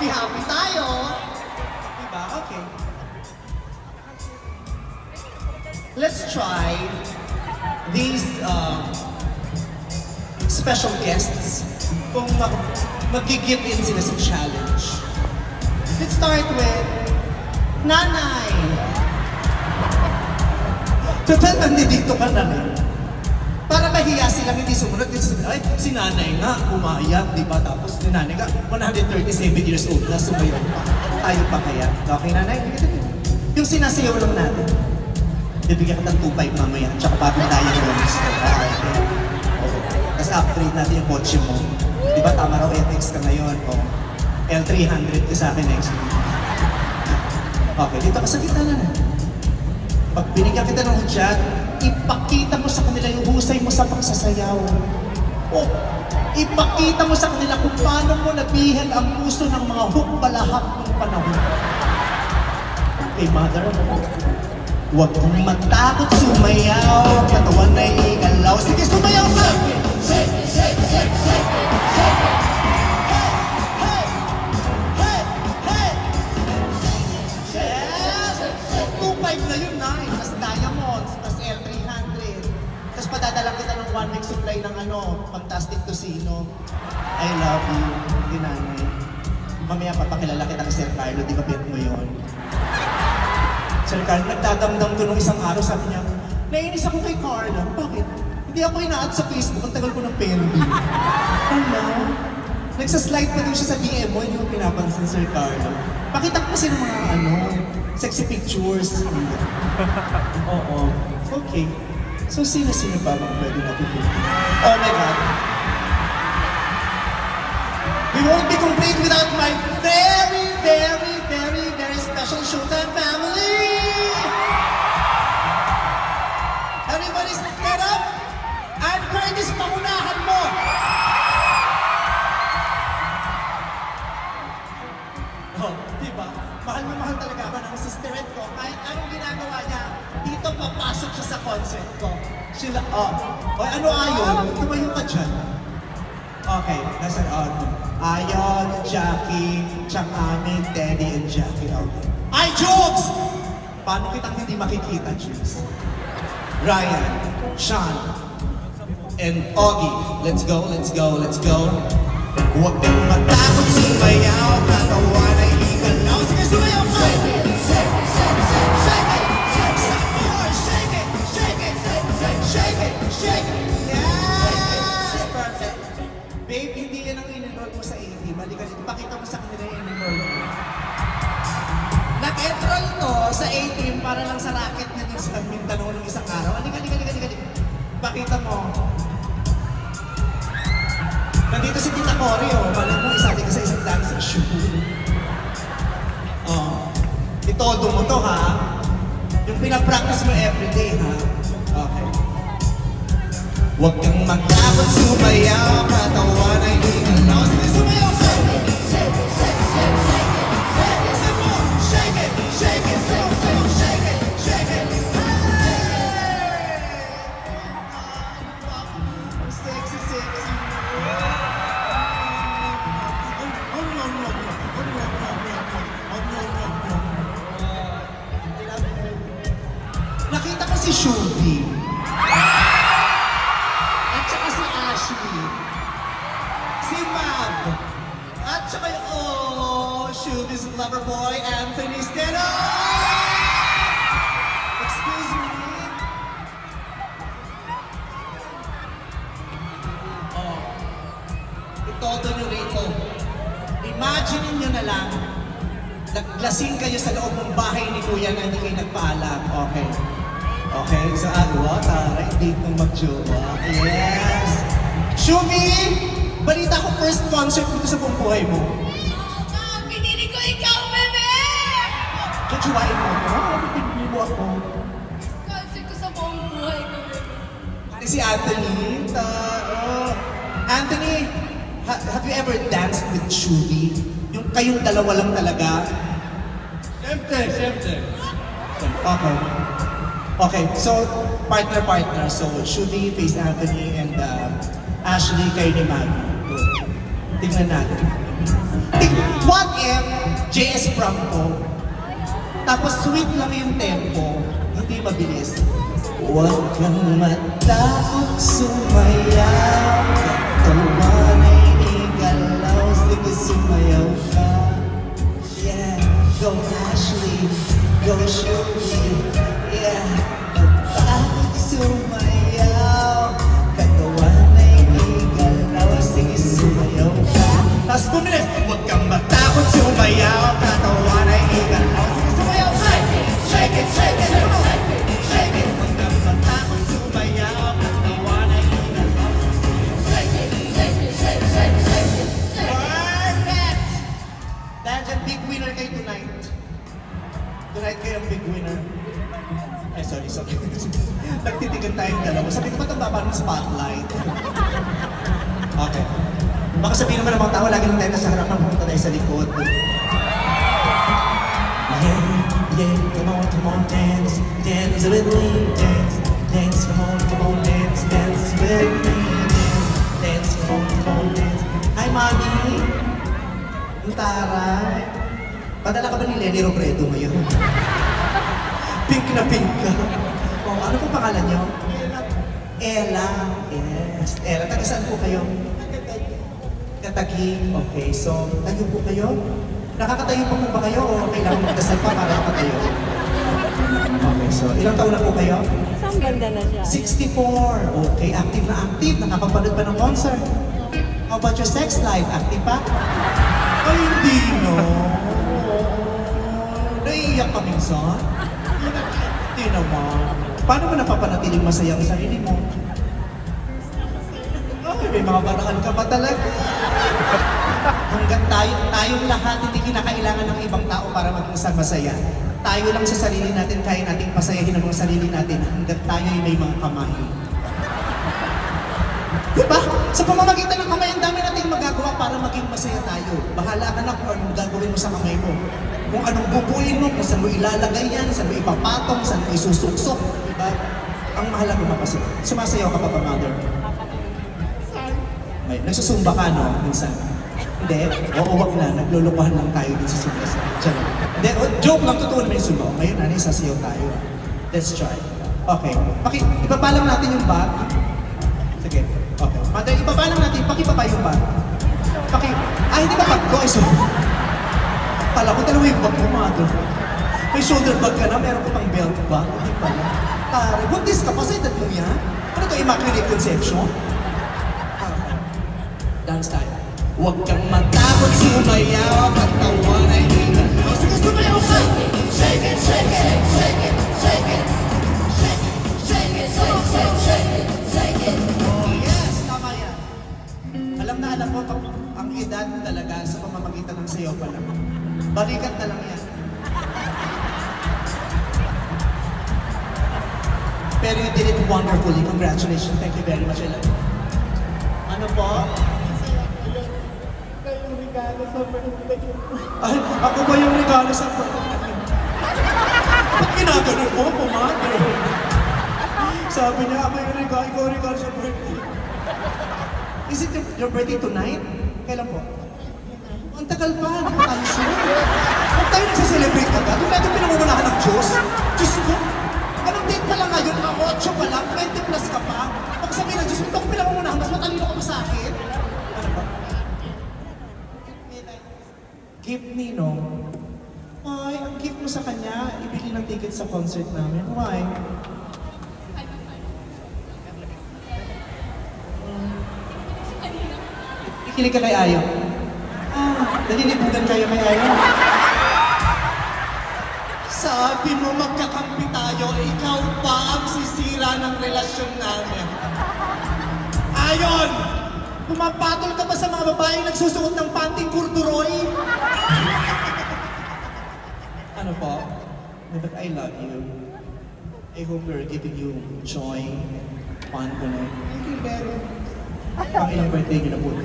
happy tayo. Diba? Okay. Let's try these special guests kung mag-give in sila sa challenge. Let's start with Nanay. Total, nandito ka na rin. Para mahiya silang hindi sumunod, ay, si Nanay nga, umayak, di ba? Tapos si Nanay nga, 137 years old na, sumayaw pa. Tayo pa kaya? Okay, Nanay? Yung sinasayaw lang natin. Bibigyan ka ng 2.5 mamaya, tsaka patong tayo ng bonus. Okay. Tapos upgrade natin yung kotse mo. Di ba, tama raw FX ka ngayon. L300 ka sa akin next week. Okay, dito ka sa gitna na. Pag binigyan kita ng hudyat, ipakita mo sa kanila yung husay mo sa pagsasayaw. O, ipakita mo sa kanila kung paano mo nabihan ang puso ng mga hukbalahap ng panahon. Okay, mother, huwag kong matakot sumayaw, katawan na igalaw. Sige, sumayaw ka! Shake it, shake it, shake it, shake it, shake it! Hey! Hey! Hey! Hey! Yes! 2.5 na yun, Nay. Mas Diamonds, mas L300. Tapos padadala kita ng 1 week supply ng Fantastic Tocino. I love you, Nanay. Mamaya papakilala kita kay Sir Carlo, di ba bet mo yun? Sir Carlo, nagdadamdam ko nung isang araw, sabi niya, naiinis ako kay Carlo. Bakit? Hindi ako ina-add sa Facebook, ang tagal ko ng pendy. Ano? Nagsaslide pa din siya sa DM mo, hindi mo pinapansin, Sir Carlo. Pakita ko kasi ng mga sexy pictures. Oo. Okay. So, sino-sino pa bang pwede natin dito? Oh my God. We won't be complete without my very, very, very, very special Showtime family! Everybody stand up! And Curtis, pangunahan mo! Oh, diba? Mahal na mahal talaga ako ng sisterin ko. Kahit anong ginagawa niya, dito papasok siya sa concert ko. Sila, ano ayon? Tumayo ka dyan. Okay, nasa Ayon, Jackie, Chang Amin, Teddy, and Jackie. Okay. Ay, Jokes! Paano kitang hindi makikita, Jokes? Ryan, Sean, and Augie. Let's go, let's go, let's go. Huwag kang matakot sumayaw, katawan ay igalaw. Sige, sumayaw ka! Shake it, shake it, shake it, shake it, shake it, some more, shake it, shake it, shake it, shake it. Yes! Perfect. Babe, hindi yan ang in-enroll mo sa AD. Halika dito, pakita mo sa kanila yung in-enroll mo. Nag-enroll to sa A-team para lang sa racket niya dun sa Mindanao ng isang araw. Halika. Pakita mo. Nandito si Tita Cory, Malay mo, isali ka sa isang dance sa shoe. Itodo mo to, ha? Yung pinapractice mo everyday, ha? Okay. Huwag kang magtakot sumayaw, katawan ay igalaw. Sige, sumayaw ka! Shake it, shake it, shake it, shake it, shake it, some more. Shake it, shake it, shake it, shake it, shake it. Hey! Sexy, sexy. Nakita ko si Shubi. At saka si Ashley. Si Mab. At saka yung, Shubi's lover boy, Anthony Steno! Excuse me? Itodo nyo rito. Imagine nyo na lang, naglasing kayo sa loob ng bahay ni Kuya na hindi kayo nagpaalam. Okay. Okay, so taray, date ng mag-jowa. Yes! Shubi! Balita ko first concert dito sa buong buhay mo. Pinili ko ikaw, bebe! Jojowain mo ako. Pinili mo ako. Concert ko sa buong buhay ko, bebe. Pati si Anthony. Anthony, have you ever danced with Shubi? Yung kayong dalawa lang talaga? Siyempre. Okay. Okay, so partner. So Shubi face Anthony and Ashley kay ni Maggie. Tingnan natin. What F, JS Prompto. Tapos sweet lang yung tempo, hindi mabilis. Huwag kang matakot sumayaw, katawan ay igalaw, sige sumayaw ka. Yeah, go Ashley, go Shirley, yeah, matakot sumayaw, katawan ay igalaw, sige sumayaw ka. Tapos bumilis, huwag kang matakot sumayaw, katawan ay igalaw, sige sumayaw ka. Shake it, shake it, come on. Shake it, huwag kang matakot sumayaw, katawan ay igalaw. Perfect! Dahil dyan, big winner kayo tonight. Tonight kayo ang big winner. Eh, sorry. Nagtitigan tayong dalawa. Sabi ko ba itong baba ng spotlight? Okay. Baka sabihin naman ng mga tao, lagi lang tayo nasa harapan, pumunta tayo sa likod. Yeah, come on, dance, dance with me, dance, come on, dance, dance with me, dance, come on, dance. Hi, Mami! Ang taray. Padala ka ba ni Lenny Robredo ngayon? Pink na pink ka. Oh, ano po pangalan niyo? Ella. Yes. Ella, taga saan po kayo? Katagig. Okay, so tayo po kayo? Nakakatayo pa po ba kayo o kailangan magdasal pa para makatayo? Okay, so ilang taon na po kayo? Ang ganda na siya. 64. Okay, active na active. Nakapapanood pa ng concert. How about your sex life? Active pa? Ay, hindi no. Naiiyak ka minsan? Hindi naman. Paano mo napapanatiling masaya ang sarili mo? Okay, may mga barahan ka ba talaga? Hanggang tayong lahat hindi kinakailangan ng ibang tao para maging isang masaya. Tayo lang sa sarili natin, kaya nating pasayahin ang mga sarili natin hanggang tayo ay may mga kamay. Diba? Sa pamamagitan ng kamay, ang dami nating magagawa para maging masaya tayo. Bahala ka na kung anong gagawin mo sa kamay mo. Kung anong bubuin mo, kung saan mo ilalagay yan, saan mo ipapatong, saan mo isusuksok. Diba? Ang mahalaga mapasaya. Sumasayaw ka pa ba, mother? Ay, nagsusumba ka, no? Minsan. Hindi. Oo, wag na. Naglulukuhan lang tayo din sa sumba. Diyan. Hindi, joke lang. Totoo naman yung sumba. Ngayon, nanay, sasayaw tayo. Let's try. Okay. Ipapalang natin yung bag. Sige. Okay. Mother, ipapalang natin. Pakipapa yung bag. Hindi ba bag ko? Ay, sorry. Kala ko talaga yung bag mo, mother. May shoulder bag ka na. Meron ko pang belt bag. Hindi pala. Tari, buntis ka pa sa edad mo yan? Ano to, Immaculate Conception? Dance time. Huwag kang matakot sumayaw, katawan ay igalaw. Sige, sumayaw ka! Shake it, shake it, shake it, shake it. Shake it, shake it, shake it, shake it. Oh, yes, tama yan. Alam mo, ang edad talaga sa pamamagitan ng sayaw pa lang. Balikat na lang yan. Pero you did it wonderfully. Congratulations. Thank you very much. Ano po? Ay, ako ba yung regalo sa birthday? Ba't ginaganon mo, pumater? Sabi niya, ako yung regalo, ikaw yung regalo sa birthday. Is it your birthday tonight? Kailan po? Ang tagal pa, hindi pa tayo sure. Huwag tayo nagsiselebrate agad. Huwag natin pinangungunahan ng Diyos. Diyos ko, anong date pa lang ngayon? Mga 8 pa lang, 20 plus ka pa. Pag sabihin ng Diyos, ito ako pinangungunahan, mas matalino ka pa sa akin. Ano ba? Gift ni, no? Ay, ang gift mo sa kanya, ibili ng ticket sa concert namin. Why? Ikilig ka kay Ayo. Nalilibugan kayo kay Ayo. Sabi mo magkakampi tayo, ikaw pa ang sisira ng relasyon namin. Ayon! Pumapatol ka pa sa mga babaeng nagsusuot ng panting kurduroy? Ano po? But I love you. I hope we're giving you joy, fun tonight. Thank you very much. Ang ilang birthday niyo na po?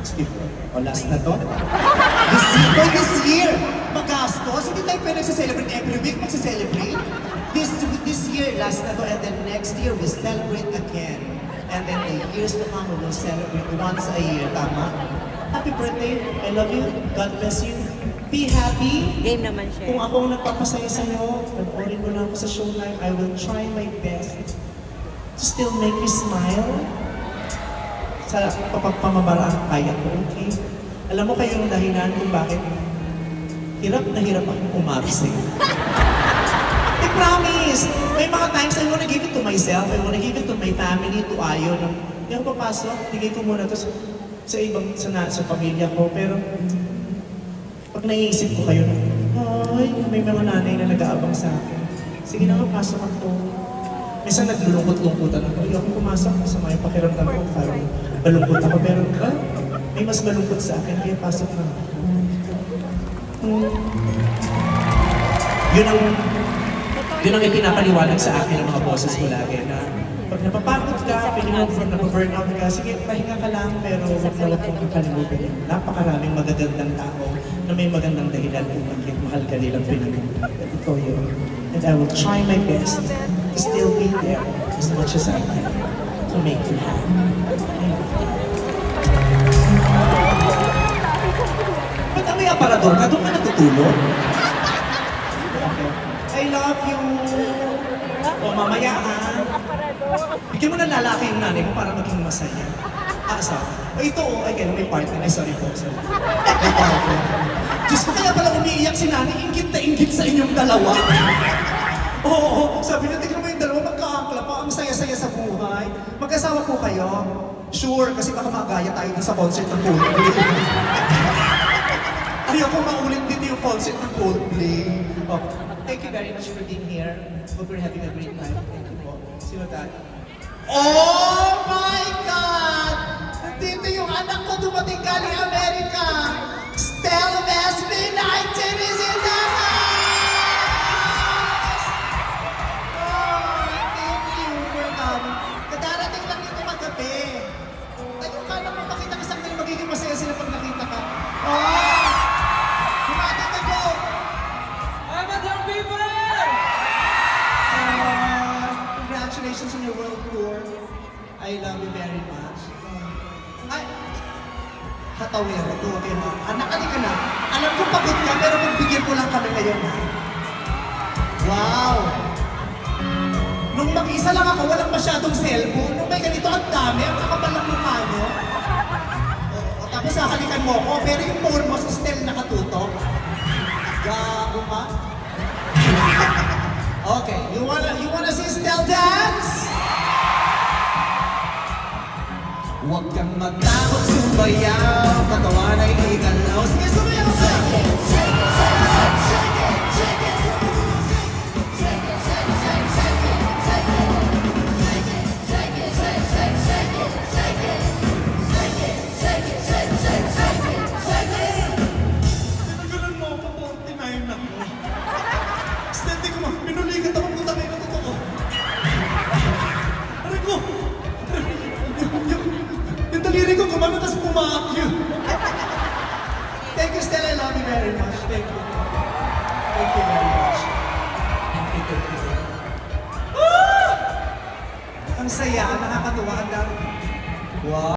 Steve, o last na to? This year! Magastos? Hindi tayo pwede nagsa-celebrate every week, magsa-celebrate? This year, last na to, and then next year, we celebrate again. And then the years to come, we will celebrate once a year, tama? Happy birthday. I love you. God bless you. Be happy. Game naman siya. Kung ako ang nagpapasaya sa'yo, panoorin mo na ako sa showline, I will try my best to still make you smile. Sa pamamalaan kaya ko, okay? Alam mo kayo ang dahilan kung bakit hirap na hirap akong umabsent. I promise! May mga times I wanna give it to myself, I wanna give it to my family, to Ayo. Hindi ako papasok, bigay ko muna to sa ibang, sa pamilya ko. Pero pag naiisip ko kayo na, ay, may mga nanay na nag-aabang sa akin. Sige na nga, pasok ako. Minsan naglulungkot-lungkotan ako. Ay, ako pumasok, masama yung pakiramdam ko. Parang malungkot ako. Pero, may mas malungkot sa akin, kaya pasok na ako. Yun ang ipinapaliwanag sa akin ng mga boses ko lagi na pag napapagod ka, pwede mo pag napaburnout ka, sige, pahinga ka lang, pero huwag na huwag mong kakalimutan yun. Napakaraming magagandang tao na may magandang dahilan kung bakit mahal ka nilang pinag-uulat. Ito yun. And I will try my best to still be there as much as I can to make you happy. Ba't may aparador ka? Doon ka natutulog? I love you. O mamaya ha. Bigyan mo ng lalaki yung nanay mo para maging masaya. Asa? O ito o, again, may partner. Ay, sorry po. Sorry. May partner. Diyos ko, kaya pala umiiyak si nanay. Ingit na ingit sa inyong dalawa. Oo, sabi niya, tignan mo yung dalawa, magkaangkla pa. Ang saya-saya sa buhay. Mag-asawa po kayo? Sure, kasi baka magaya tayo dun sa concert ng Coldplay. Ayoko maulit dito yung concert ng Coldplay. Oh, thank you very much for being here. Hope we're having a great time. Thank you po. Sino that? Oh my God! Dito yung anak ko dumating galing Amerika. Stella SB19 is in the house! Oh, thank you for coming. Kadarating lang dito magabi. Tayo ka na makita ka sa kanila, magiging masaya sila pag nakita ka. Oh! Kumati ka go! I'm a young people! Congratulations on your world tour. I love you very much. Ay, hatawero to, okay ma. Anak, ka na. Alam ko pagod ka, pero magbigyan ko lang kami ngayon, ha? Wow! Nung mag-isa lang ako, walang masyadong cellphone. Nung may ganito ang dami, ang kakapal ng mukha nyo. O, tapos hahalikan mo ko, pero yung phone mo sa stel nakatutok. Gago ka. Okay, you wanna see Stell dance? Huwag kang matakot, sumayaw, katawan ay igalaw. Sige, sumayaw ka! Pinagalan mo ako, 49 ako. Steady ko, pinulikat ako, puta kayo na totoo. Aray ko! Yung daliri ko gumano, tapos pumakyo. Thank you, Stella. I love you very much. Thank you. Thank you very much. Thank you, thank you. Ah! Ang saya, nakakatuwa. Ang dami. Wow.